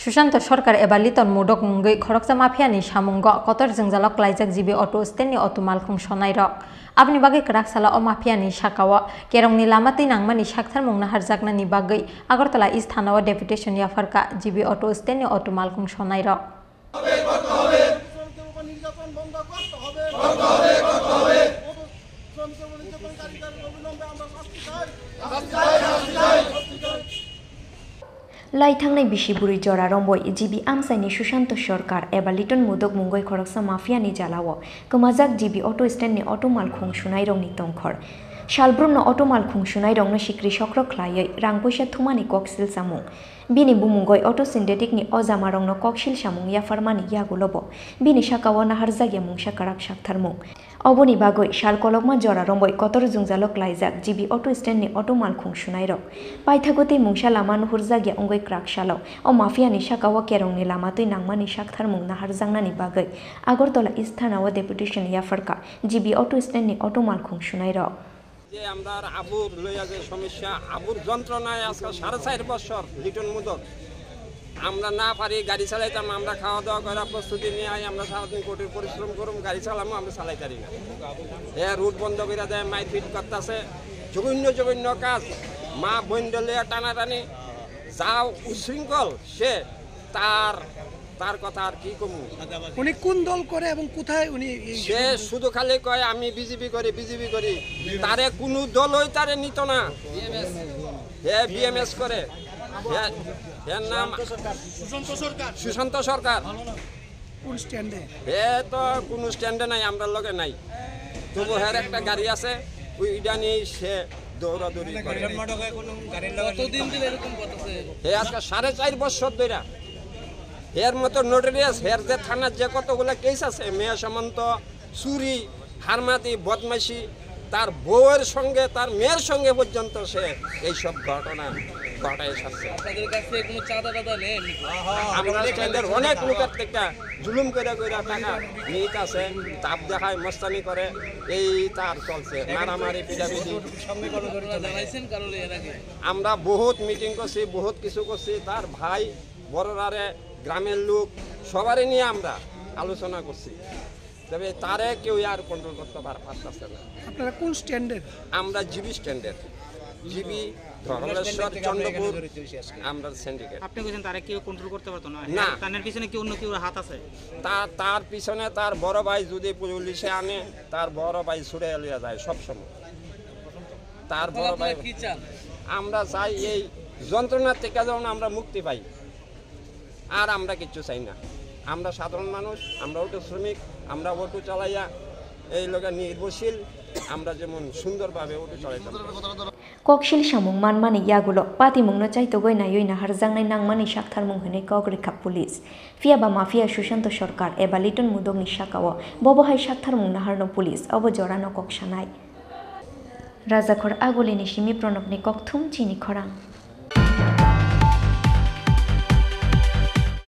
सुशांत सरकार एबा लिटन मुदक मुंगै खरकसा माफियानि सामुंग कतर जोंजालक लाइजाक जिबि अटो स्टेननि अटो मालखुं सनाय रक abni bagai kerak sala o mafiani sakawa kerongni lama tinangmani sakthar mungna harjaknani bagai agartala isthanao deputation yafarka jibi auto stand ni auto malkung sonai rok Laithangnai bisiburi jora romboi jibi amsaini Sushant Sarkar eba liton mudok mungoi khoroksa mafiani jalao kemajak jibi auto stand ni auto malkhung sunai rongni tongkhor Shalbrumno auto malkhung sunai rongno sikri sokro khlaioi rang poisa thumani koksil samung bini bumungoi auto synthetic ni ojama rongno koksil samung ya farmani yagulobo bini sakawa naharjagya mungsa karak saktharmung Oboni bagoi shal kolokma jora romboi kotor jungjalok laijak jibi auto stand ni auto malkhung sunai rok paithagote mungsa lama nuhurjagya ongoi krak shalo o mafia ni sakawa kerongni lama tui nangmani sakthar mung naharjangnani bagai Agartala isthanao deputation yafarka jibi auto stand ni auto malkhung sunai rok যে আমরা আবুর লইয়া যে সমস্যা আবুর যন্ত্রণায় আজকাল 4.5 বছর লিটন মুদক আমরা না পারি গাড়ি চালাইতাম আমরা খাওয়া দাওয়া করা প্রস্তুতি নিয়ে আমরা সারাদিন কঠিন পরিশ্রম করুম গাড়ি চালামো আমরা চালাইতে পারি না রুট বন্ধ করে দেয় মাইরপিট করতেছে জঘন্য কাজ মা বন্ডলে টানাটানি যাও উশৃঙ্খল সে তার কথা আর কি কমু উনি কোন দল করে এবং কোথায় উনি সে শুধু খালি কয় আমি বিজেপি করি তারে কোনো দলই তারে নিত না বিএমএস করে এর নাম সুশান্ত সরকার কোন স্ট্যান্ডে তো কোনো স্ট্যান্ডে নাই আমরা লগে নাই তবু হের একটা গাড়ি আছে ওইটা নিয়ে সে দৌড়াদৌড়ি করে আজকে 4.5 বছর ধরে এর মতো নোটারিয়াস হের যে থানার যে কতগুলো কেস আছে মেয়া সামন্ত চুরি হারমাতি বদমাইশি তার বউয়ের সঙ্গে তার মেয়ের সঙ্গে পর্যন্ত সে এইসব ঘটনা ঘটায় আসছে আমরা স্ট্যান্ডের অনেক লোকের থেকে জুলুম করে টাকা নিত আছে তাপ দেখায় মস্তানি করে এই তার চলছে মারামারি পিটাপিটি আমরা বহুত মিটিং করছি বহুত কিছু করছি তার ভাই বড়রারে গ্রামের লোক সবারই নিয়ে আমরা আলোচনা করছি তবে তারে কেউ আর কন্ট্রোল করতে পারছে না আপনারা কোন স্ট্যান্ডের আমরা জিবি স্ট্যান্ডের জিবি ধর্মেশ্বর চন্দ্রপুর আমরা সিন্ডিকেট আপনি কইছেন তারে কেউ কন্ট্রোল করতে পারতো না তার পিছনে কি অন্য কেউ হাত আছে তার পিছনে তার বড় ভাই যদি পুলিশে আনে তার বড় ভাই ছুড়ে এলিয়া যায় সব সময় তার বড় ভাই কি চান আমরা চাই এই যন্ত্রণা থেকে যেন আমরা মুক্তি পাই আর আমরা কিচ্ছু চাই না আমরা সাধারণ মানুষ আমরা অটো শ্রমিক আমরা অটো চালাইয়া এই লোকের নির্ভরশীল আমরা যেমন সুন্দরভাবে auto চালাইতাম kokshil samung manmani yagulo pati mungno chaitogoi nayoi naharjangnai nangmani sakthar mung hene kogrikha police fiaba mafia Sushant Sarkar eba liton mudogni sakao bobohai sakthar mung naharno police obo jorano koksanai Rajakhor agolini simi pronobni kokthum chini khorang